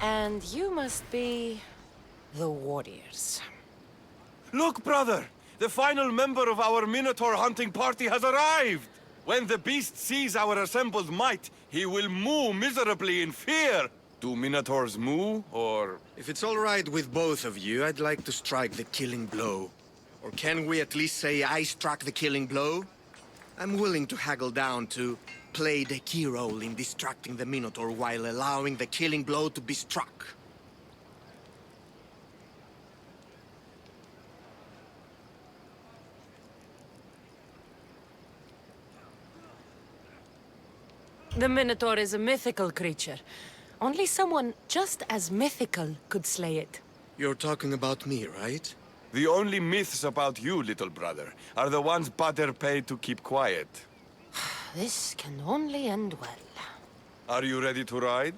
And you must be... the warriors. Look, brother! The final member of our Minotaur hunting party has arrived! When the beast sees our assembled might, he will moo miserably in fear! Do Minotaurs moo, or...? If it's all right with both of you, I'd like to strike the killing blow. Or can we at least say I struck the killing blow? I'm willing to haggle down to play the key role in distracting the Minotaur while allowing the killing blow to be struck. The Minotaur is a mythical creature. Only someone just as mythical could slay it. You're talking about me, right? The only myths about you, little brother, are the ones Butter paid to keep quiet. This can only end well. Are you ready to ride?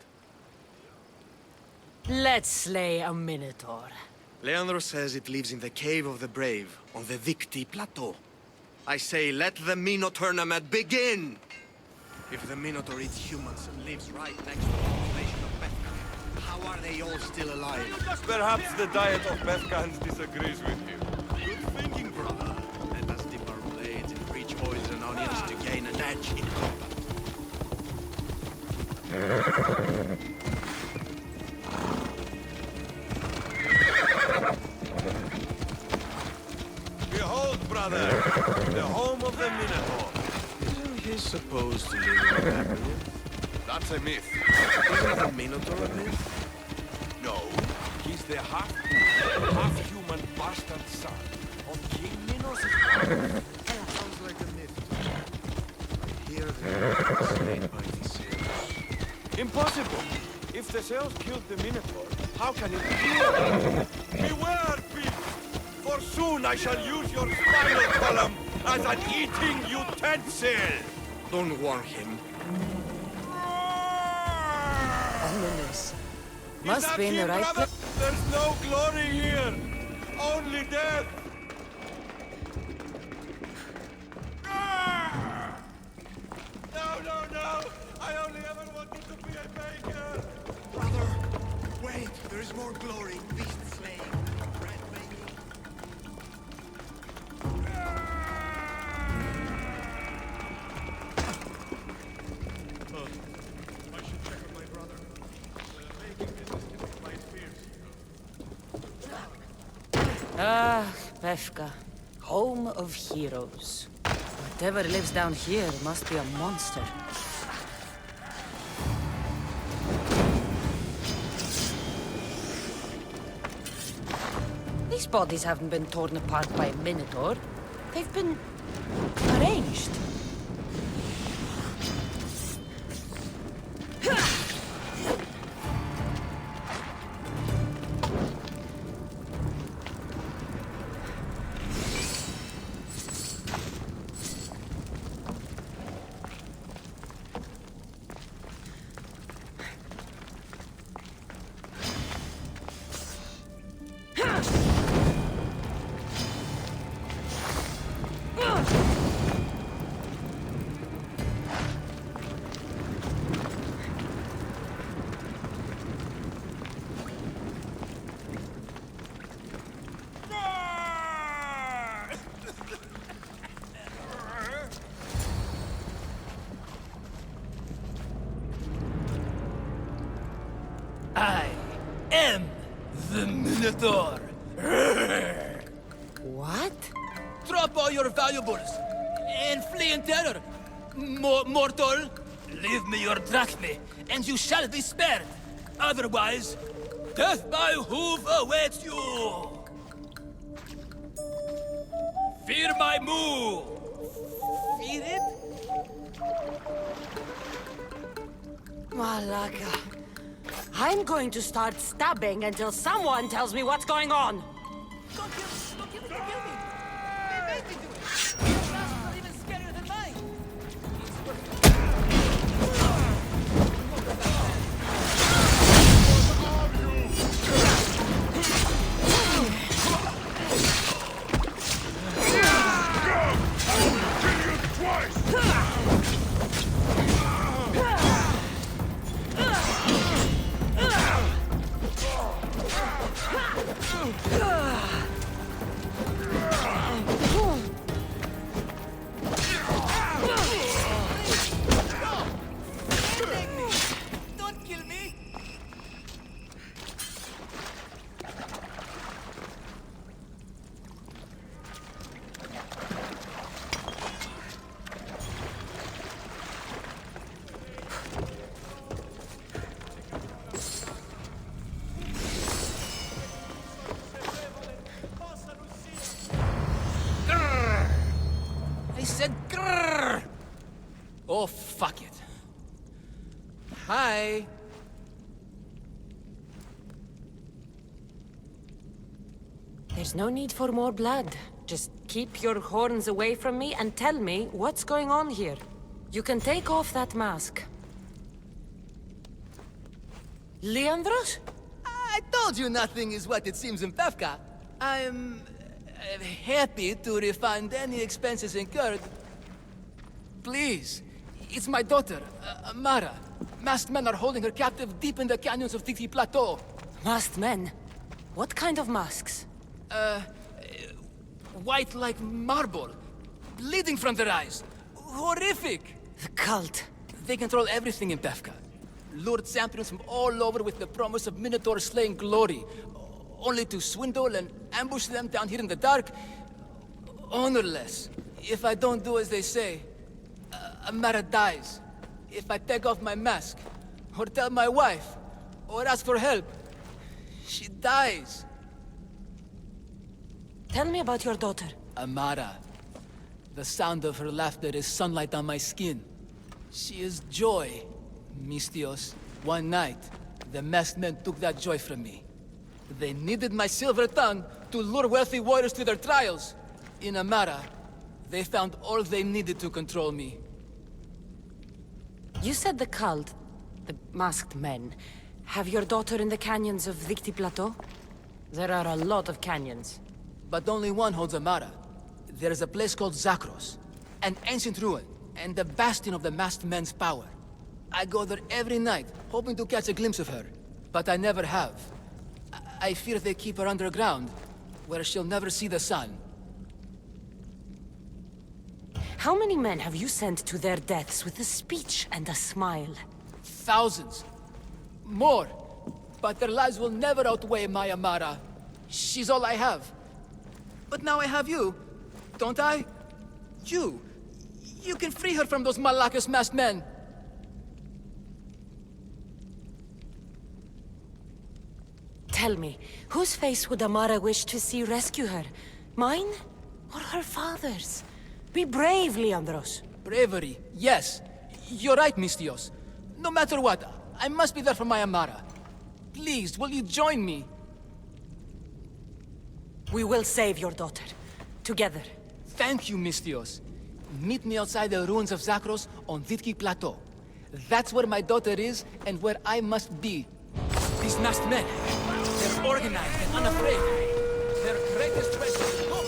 Let's slay a Minotaur. Leandro says it lives in the Cave of the Brave, on the Victi Plateau. I say, let the Mino tournament begin! If the Minotaur eats humans and lives right next to the population of Bethka, how are they all still alive? Perhaps the diet of Bethkans disagrees with you. Good thinking, brother. Let us dip our blades in rich oils and onions to gain an edge in combat. Behold, brother, the home of the Minotaur. Isn't he supposed to live in a labyrinth? That's a myth. Isn't the Minotaur a myth? No, he's the half-human bastard son of King Minos. Sounds like a myth. I hear that he was slain by the sailors. Impossible! If the Zeus killed the Minotaur, how can it be? Beware, beast! For soon I shall use your spinal column as an eating utensil! Don't warn him. Ominous. Is Must that be in the him, right brother? place. There's no glory here! Only death! No! I only ever wanted to be a baker! Brother, wait, there is more glory in beast slaying, bread making. I should check on my brother. Making business can be quite fierce. Ah, Bethka. Home of heroes. Whatever lives down here must be a monster. These bodies haven't been torn apart by a Minotaur. They've been... arranged. I am the Minotaur. What? Drop all your valuables and flee in terror. Mortal, leave me your drachmae, and you shall be spared. Otherwise, death by hoof awaits you. Fear my moo. Fear it? Malaka. I'm going to start stabbing until someone tells me what's going on. Don't kill me! Don't kill me! Don't kill me! They made me do it! Your rascals are even scarier than mine! Don't kill me! I said grrr! Oh, fuck it. Hi. There's no need for more blood. Just keep your horns away from me and tell me what's going on here. You can take off that mask. Leandros? I told you nothing is what it seems in Pevka. I'm happy to refund any expenses incurred. Please, it's my daughter, Amara. Masked men are holding her captive deep in the canyons of Titi Plateau. Masked men? What kind of masks? White like marble, bleeding from their eyes. Horrific! The cult. They control everything in Pevka. Lured champions from all over with the promise of Minotaur slaying glory, only to swindle and ambush them down here in the dark. Honorless. If I don't do as they say, Amara dies. If I take off my mask, or tell my wife, or ask for help, she dies. Tell me about your daughter. Amara. The sound of her laughter is sunlight on my skin. She is joy, misthios. One night, the masked men took that joy from me. They needed my silver tongue to lure wealthy warriors to their trials. In Amara, they found all they needed to control me. You said the cult, the masked men, have your daughter in the canyons of Dicti Plateau? There are a lot of canyons. But only one holds Amara. There is a place called Zakros, an ancient ruin, and the bastion of the masked men's power. I go there every night, hoping to catch a glimpse of her. But I never have. I fear they keep her underground, where she'll never see the sun. How many men have you sent to their deaths with a speech and a smile? Thousands. More. But their lives will never outweigh my Amara. She's all I have. But now I have you, don't I? You can free her from those Malakas masked men. Tell me, whose face would Amara wish to see rescue her? Mine? Or her father's? Be brave, Leandros. Bravery, yes. You're right, misthios. No matter what, I must be there for my Amara. Please, will you join me? We will save your daughter. Together. Thank you, misthios. Meet me outside the ruins of Zakros on Vitki Plateau. That's where my daughter is, and where I must be. These masked men, they're organized and unafraid. Their greatest weapon is hope.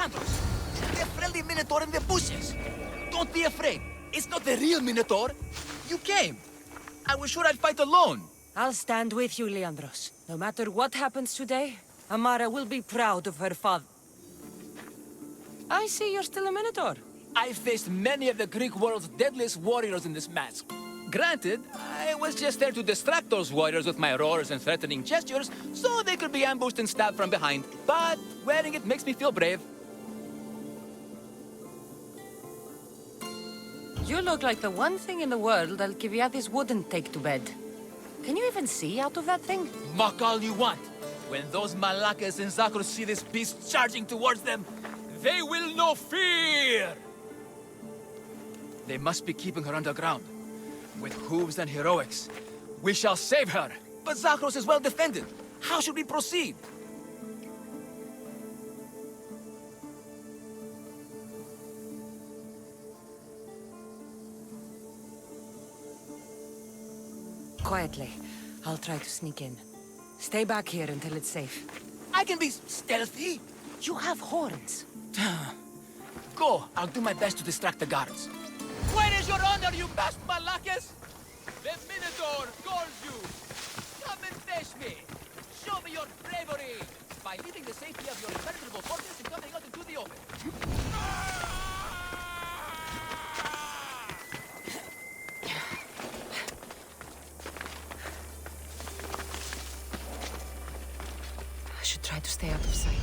Alexandros! The friendly Minotaur in the bushes! Don't be afraid! It's not the real Minotaur! You came! I was sure I'd fight alone! I'll stand with you, Leandros. No matter what happens today, Amara will be proud of her father. I see you're still a Minotaur. I faced many of the Greek world's deadliest warriors in this mask. Granted, I was just there to distract those warriors with my roars and threatening gestures, so they could be ambushed and stabbed from behind. But wearing it makes me feel brave. You look like the one thing in the world Alcibiades wouldn't take to bed. Can you even see out of that thing? Mock all you want. When those Malakas and Zakros see this beast charging towards them, they will know fear! They must be keeping her underground. With hooves and heroics, we shall save her. But Zakros is well defended. How should we proceed? Quietly. I'll try to sneak in. Stay back here until it's safe. I can be stealthy. You have horns. Go, I'll do my best to distract the guards. Where is your honor, you past Malakas? The Minotaur calls you. Come and face me. Show me your bravery by leaving the safety of your impenetrable fortress and coming out into the open. I should try to stay out of sight.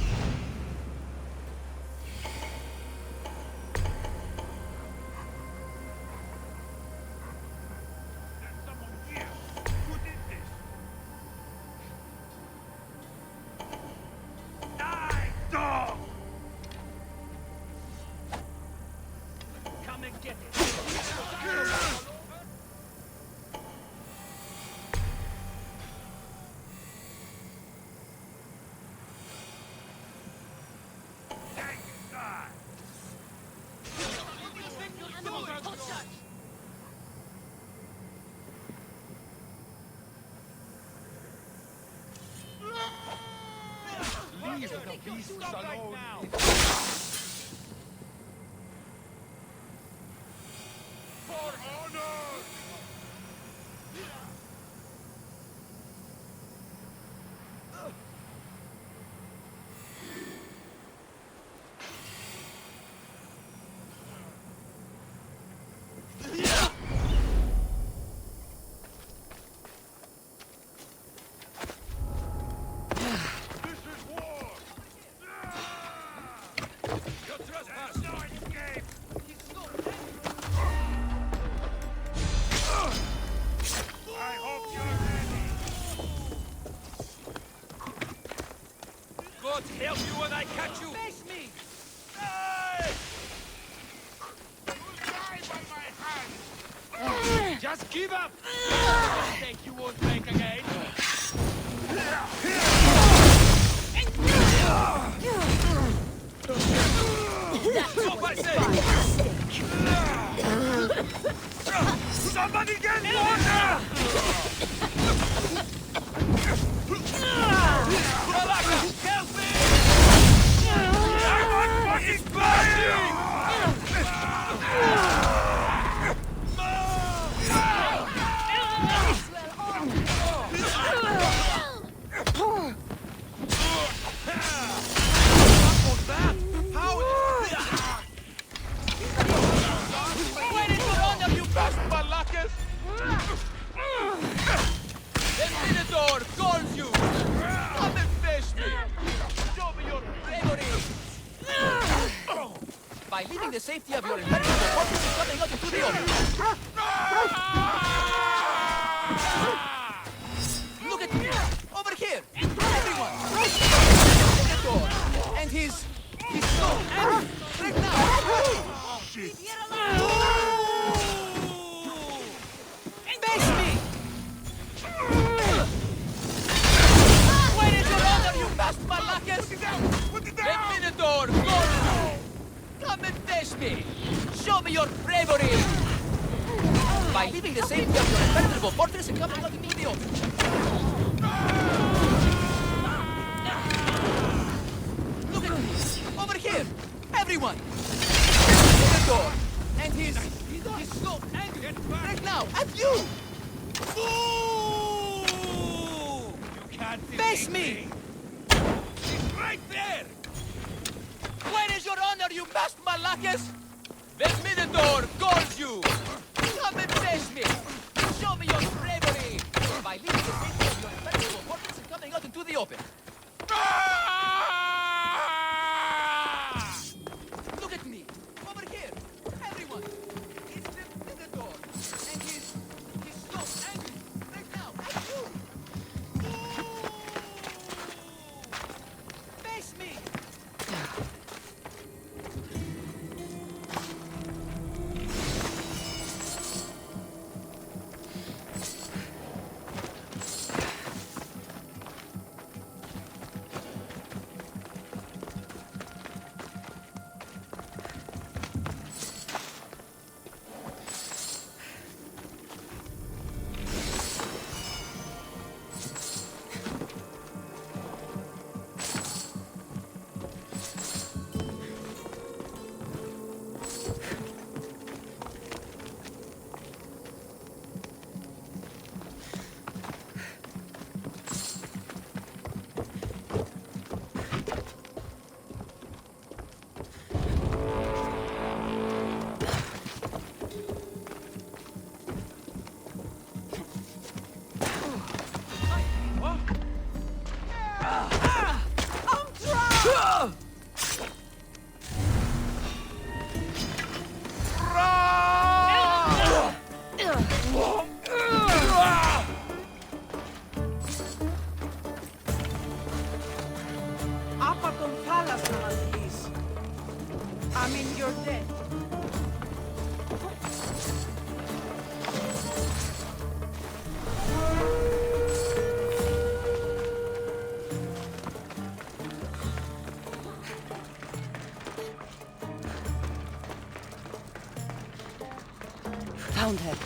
Help you when I catch you! Face me! Just give up! Think you won't break again? Somebody get water! Help me! I'm on fucking fire! By leaving the safety of your impenetrable fortress and coming out into the open. Look at me! Over here! Everyone! The door! And he's so angry! Right now! Shit! Face me! Where is your honor, you past Malakas? Put it down! The Minotaur! Go! Come and face me! Show me your bravery! By leaving the safety of your impenetrable fortress and coming out into the open. Look at me! Over here! Everyone! The door! And his slope! And right now, at you! Boo! You can't Face defeat me! He's right there! Where is your honor, you masked Malakas? Let me the door calls you! Come and face me! Show me your bravery! By leaving the gates of your impenetrable fortress and coming out into the open. Look at me! Over here! Everyone! It's the door! And his slope angry! Right now! At you! Face me! Άπα τον θάλασσα να βγεις. I mean you're dead. Found her.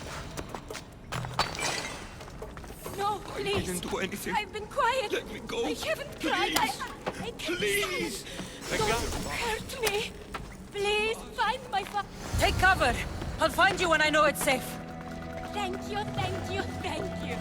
No, please. I didn't do anything. I've been quiet. Let me go. I haven't cried. Please. I can't. Please! I Don't got hurt me. Please find my father. Take cover. I'll find you when I know it's safe. Thank you, thank you, thank you.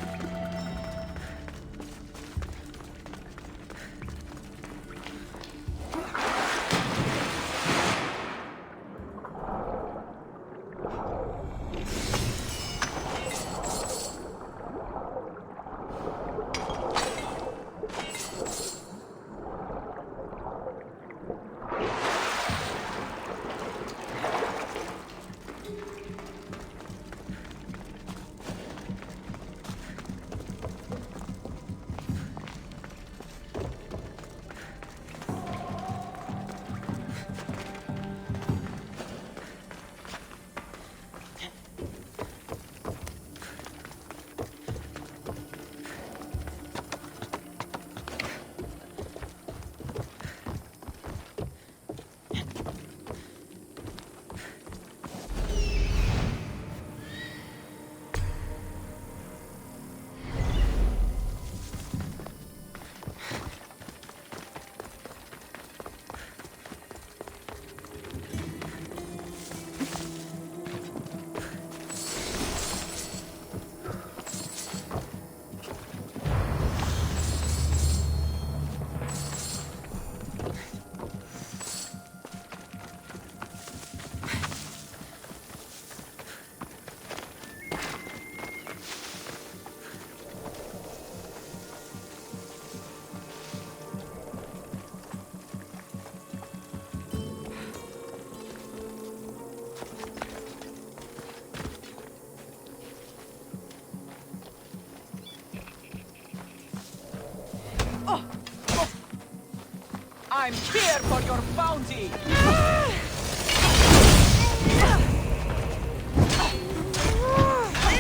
I'm here for your bounty!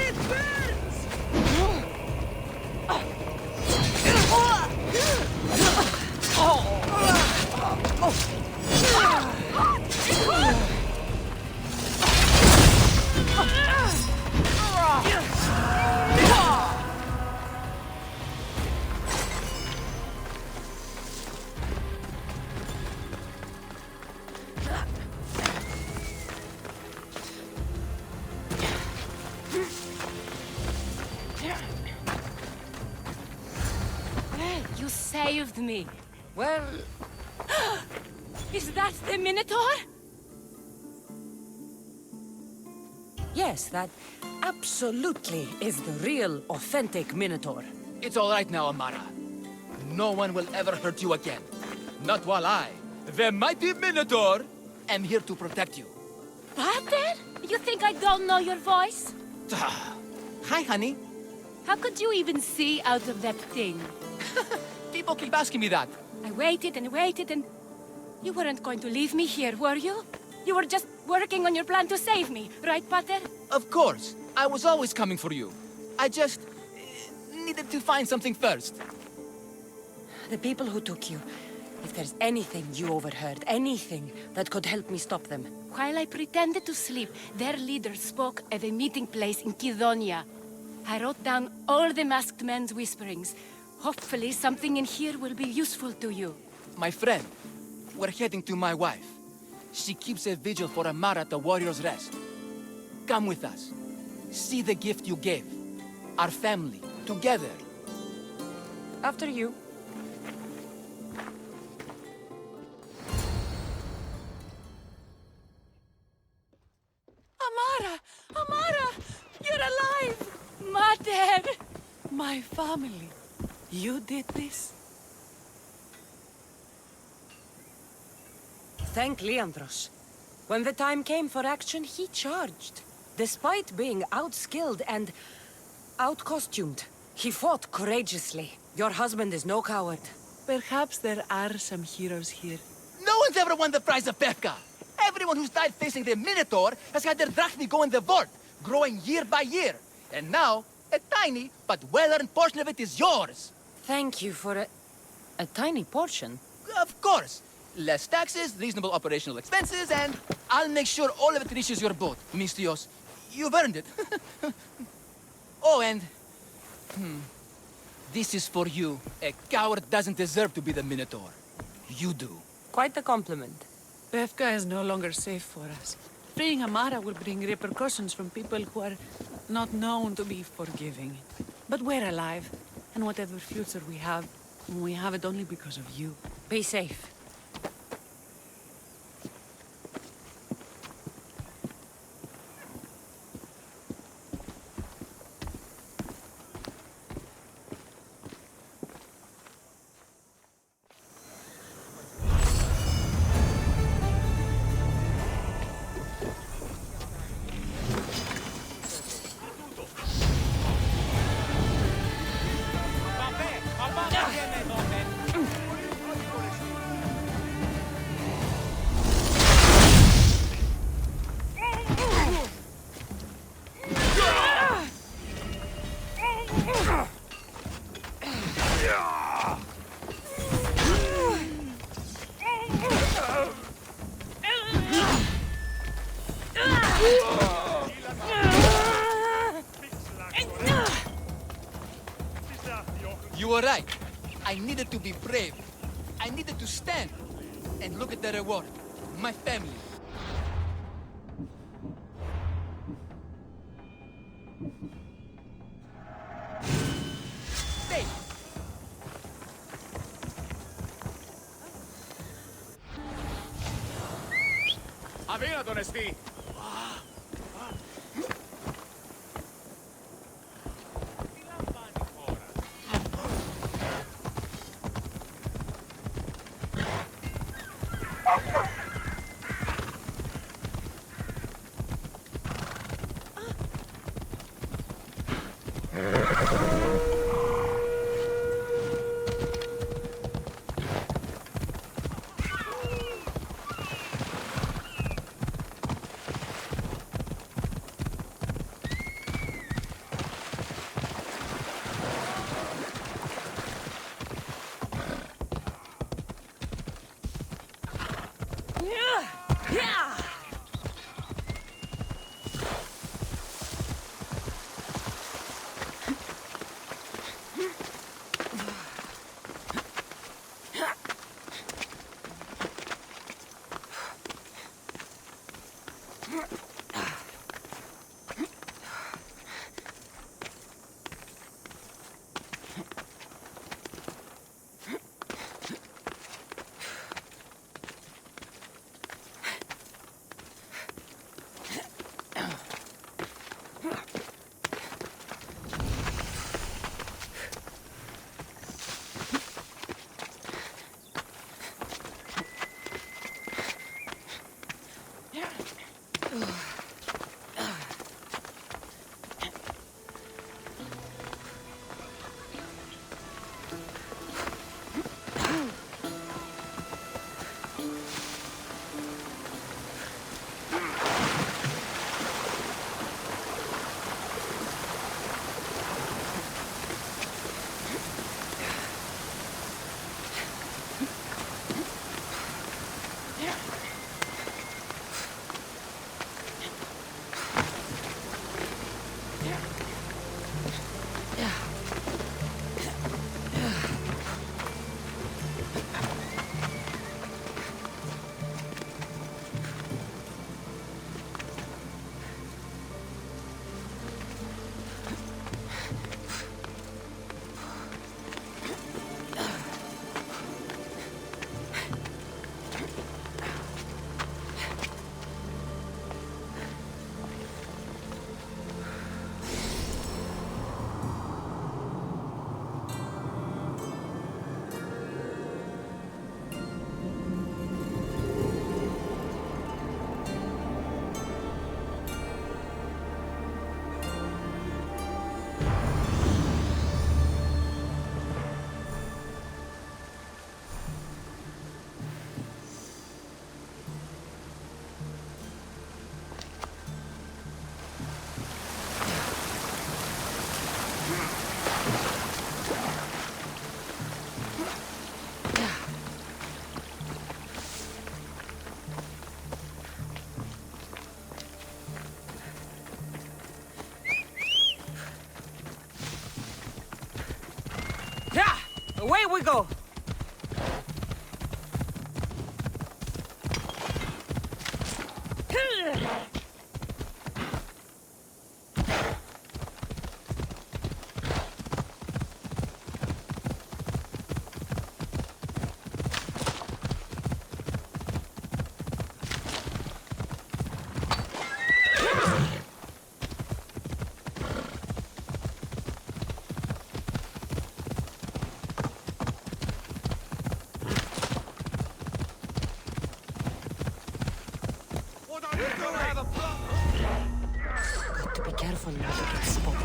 It burns! saved me. Well, Is that the Minotaur? yes, that absolutely is the real, authentic Minotaur. It's all right now, Amara. No one will ever hurt you again. Not while I, the mighty Minotaur, am here to protect you. Pater? You think I don't know your voice? Hi, honey. How could you even see out of that thing? People keep asking me that. I waited and waited and... You weren't going to leave me here, were you? You were just working on your plan to save me, right, Pater? Of course. I was always coming for you. I just... needed to find something first. The people who took you, if there's anything you overheard, anything that could help me stop them. While I pretended to sleep, their leader spoke of a meeting place in Kydonia. I wrote down all the masked men's whisperings. Hopefully something in here will be useful to you. My friend, we're heading to my wife. She keeps a vigil for Amara at the Warrior's Rest. Come with us. See the gift you gave. Our family, together. After you. Amara! Amara! You're alive! Mater! My family. You did this? Thank Leandros. When the time came for action, he charged. Despite being outskilled and out-costumed, he fought courageously. Your husband is no coward. Perhaps there are some heroes here. No one's ever won the prize of Pefka. Everyone who's died facing the Minotaur has had their drachmi go in the vault, growing year by year. And now, a tiny but well-earned portion of it is yours. Thank you for a tiny portion. Of course. Less taxes, reasonable operational expenses, and I'll make sure all of it reaches your boat, misthios. You've earned it. Oh, and... This is for you. A coward doesn't deserve to be the Minotaur. You do. Quite the compliment. Pefka is no longer safe for us. Freeing Amara will bring repercussions from people who are not known to be forgiving. But we're alive, and whatever future we have it only because of you. Be safe. You were right. I needed to be brave. I needed to stand. And look at the reward. My family. Stay. Αδύνατον εστί! Away we go! Got to be careful not to get spotted.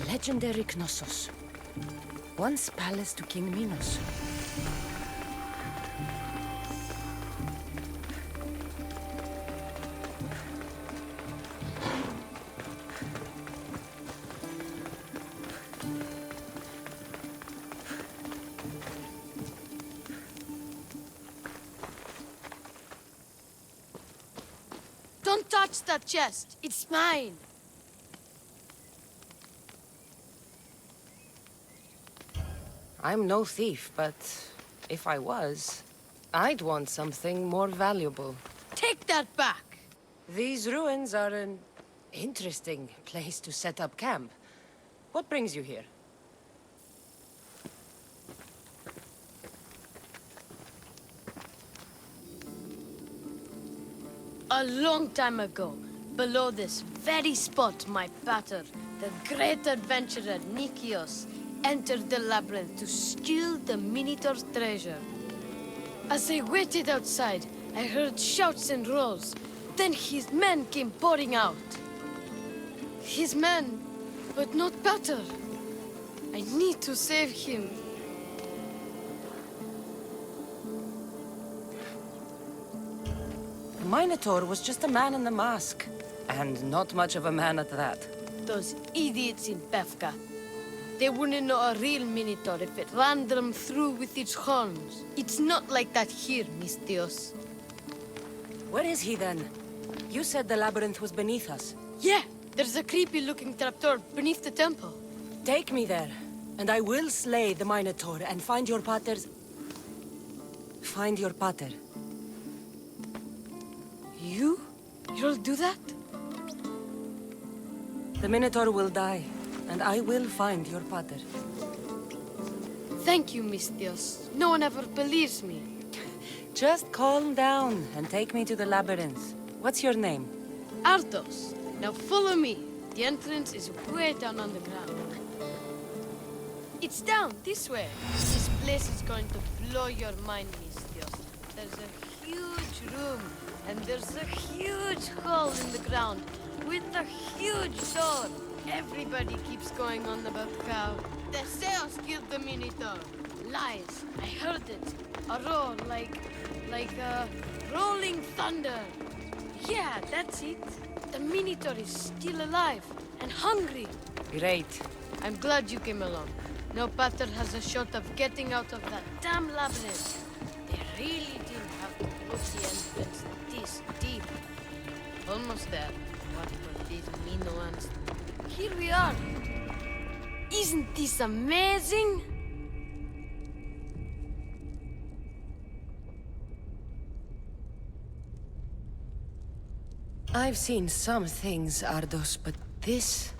Legendary Knossos. Once palace to King Minos. Don't touch that chest. It's mine. I'm no thief, but if I was, I'd want something more valuable. Take that back. These ruins are an interesting place to set up camp. What brings you here? A long time ago, below this very spot, my pater, the great adventurer Nicios, entered the labyrinth to steal the Minotaur's treasure. As I waited outside, I heard shouts and roars. Then his men came pouring out. His men, but not pater. I need to save him. The Minotaur was just a man in a mask. And not much of a man at that. Those idiots in Pefka. They wouldn't know a real Minotaur if it ran them through with its horns. It's not like that here, misthios. Where is he then? You said the labyrinth was beneath us. Yeah, there's a creepy-looking trapdoor beneath the temple. Take me there, and I will slay the Minotaur and find your pater's... Find your pater. You? You'll do that? The Minotaur will die, and I will find your pater. Thank you, misthios. No one ever believes me. Just calm down and take me to the labyrinth. What's your name? Arthos. Now follow me. The entrance is way down on the ground. It's down this way. This place is going to blow your mind, misthios. There's a huge room, and there's a huge hole in the ground with a huge door. Everybody keeps going on about how Theseus killed the Minotaur. Lies. I heard it. A roar like rolling thunder. Yeah, that's it. The Minotaur is still alive and hungry. Great. I'm glad you came along. No pattern has a shot of getting out of that damn labyrinth. They really didn't have to put the entrance this deep. Almost there. What were these Minoans? Here we are. Isn't this amazing? I've seen some things, Ardos, but this...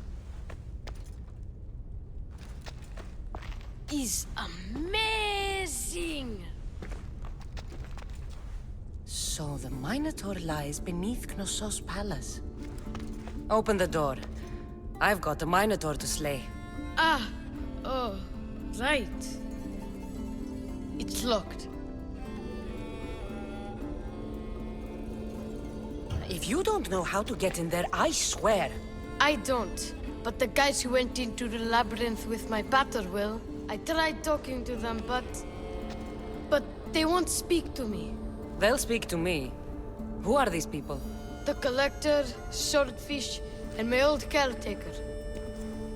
is amazing! So the Minotaur lies beneath Knossos' palace. Open the door. I've got a Minotaur to slay. Oh, right. It's locked. If you don't know how to get in there, I swear. I don't. But the guys who went into the labyrinth with my pater will. I tried talking to them, but they won't speak to me. They'll speak to me. Who are these people? The collector, swordfish, and my old caretaker.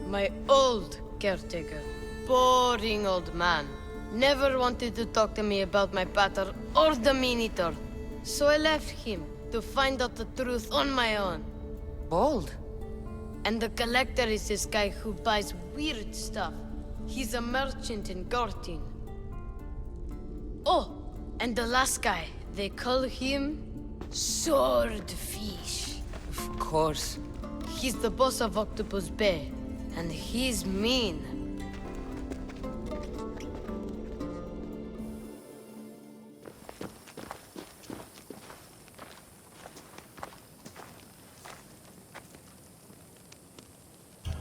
My old caretaker. Boring old man. Never wanted to talk to me about my pater or the Minotaur. So I left him to find out the truth on my own. Bold. And the collector is this guy who buys weird stuff. He's a merchant in Gortin. Oh, and the last guy, they call him Swordfish. Of course. He's the boss of Octopus Bay, and he's mean.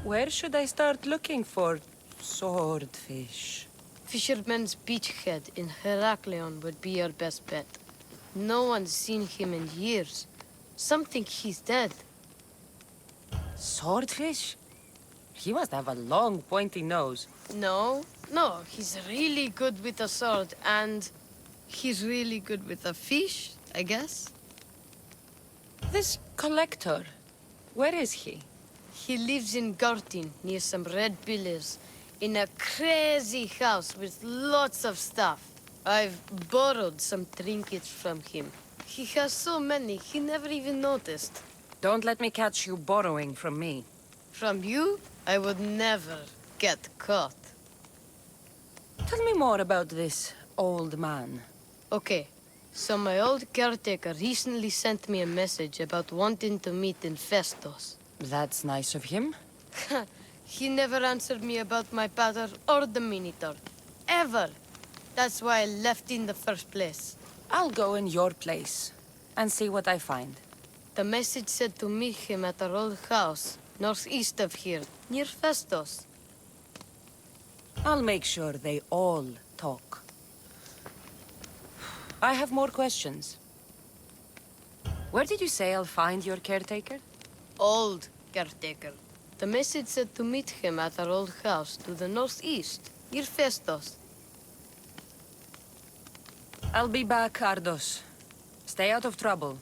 Where should I start looking for swordfish? Fisherman's Beachhead in Heraklion would be your best bet. No one's seen him in years. Some think he's dead. Swordfish? He must have a long, pointy nose. No, he's really good with a sword, and he's really good with a fish, I guess. This collector, where is he? He lives in Gortin, near some red pillars, in a crazy house with lots of stuff. I've borrowed some trinkets from him. He has so many, he never even noticed. Don't let me catch you borrowing from me. From you, I would never get caught. Tell me more about this old man. Okay, so my old caretaker recently sent me a message about wanting to meet in Festos. That's nice of him. He never answered me about my pater or the Minotaur. Ever. That's why I left in the first place. I'll go in your place and see what I find. The message said to meet him at our old house, northeast of here, near Festos. I'll make sure they all talk. I have more questions. Where did you say I'll find your caretaker? Old caretaker. The message said to meet him at our old house to the northeast, near Festos. I'll be back, Ardos. Stay out of trouble.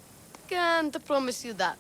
Can't promise you that.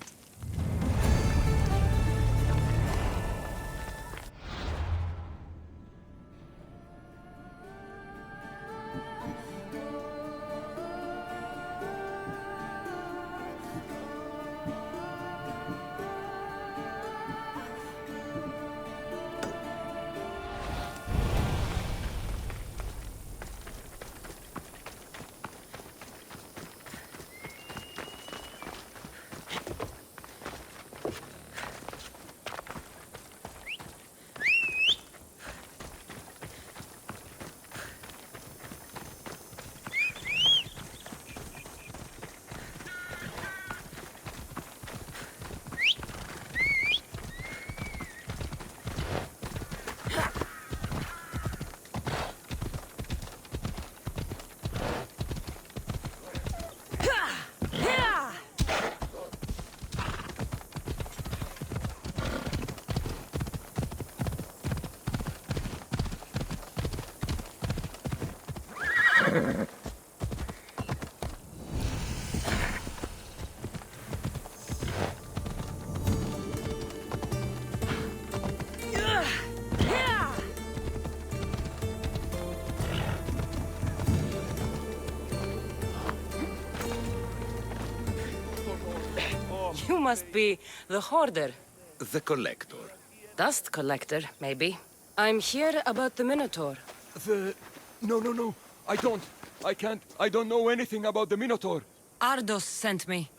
You must be the hoarder. The collector. Dust collector, maybe. I'm here about the Minotaur. No. I can't. I don't know anything about the Minotaur. Ardos sent me.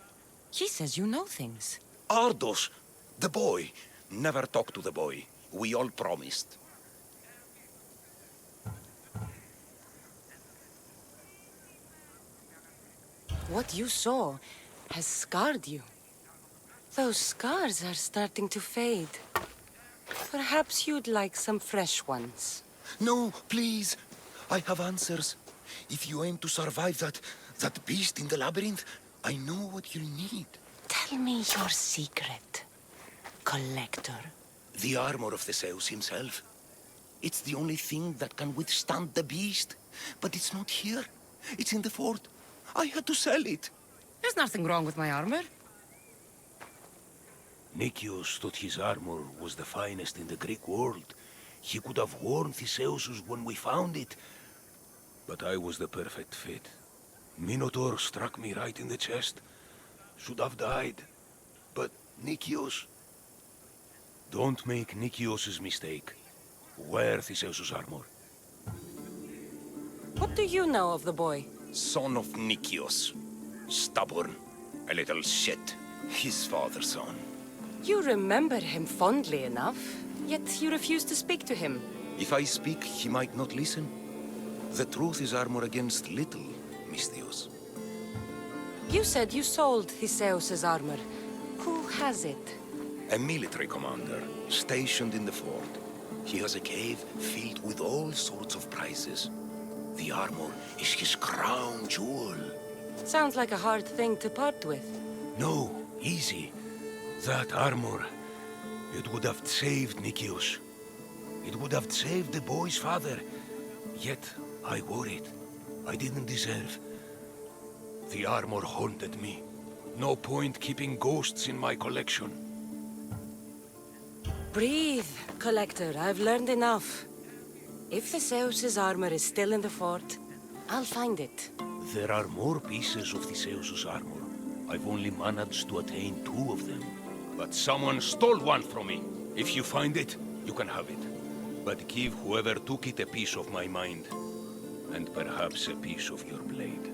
He says you know things. Ardos, the boy. Never talk to the boy. We all promised. What you saw has scarred you. Those scars are starting to fade. Perhaps you'd like some fresh ones. No, please. I have answers. If you aim to survive that beast in the labyrinth, I know what you need. Tell me your secret, Collector. The armor of Theseus himself. It's the only thing that can withstand the beast. But it's not here. It's in the fort. I had to sell it. There's nothing wrong with my armor. Nicias thought his armor was the finest in the Greek world. He could have worn Theseus's when we found it. But I was the perfect fit. Minotaur struck me right in the chest. Should have died. But Nicias... Don't make Nicias's mistake. Wear Theseus's armor. What do you know of the boy? Son of Nicias. Stubborn. A little shit. His father's son. You remember him fondly enough, yet you refuse to speak to him. If I speak, he might not listen. The truth is armor against little, misthios. You said you sold Theseus's armor. Who has it? A military commander, stationed in the fort. He has a cave filled with all sorts of prizes. The armor is his crown jewel. Sounds like a hard thing to part with. No, easy. That armor, it would have saved Nicias. It would have saved the boy's father. Yet, I wore it. I didn't deserve. The armor haunted me. No point keeping ghosts in my collection. Breathe, Collector. I've learned enough. If Theseus's armor is still in the fort, I'll find it. There are more pieces of Theseus's armor. I've only managed to attain 2 of them. But someone stole one from me. If you find it, you can have it. But give whoever took it a piece of my mind. And perhaps a piece of your blade.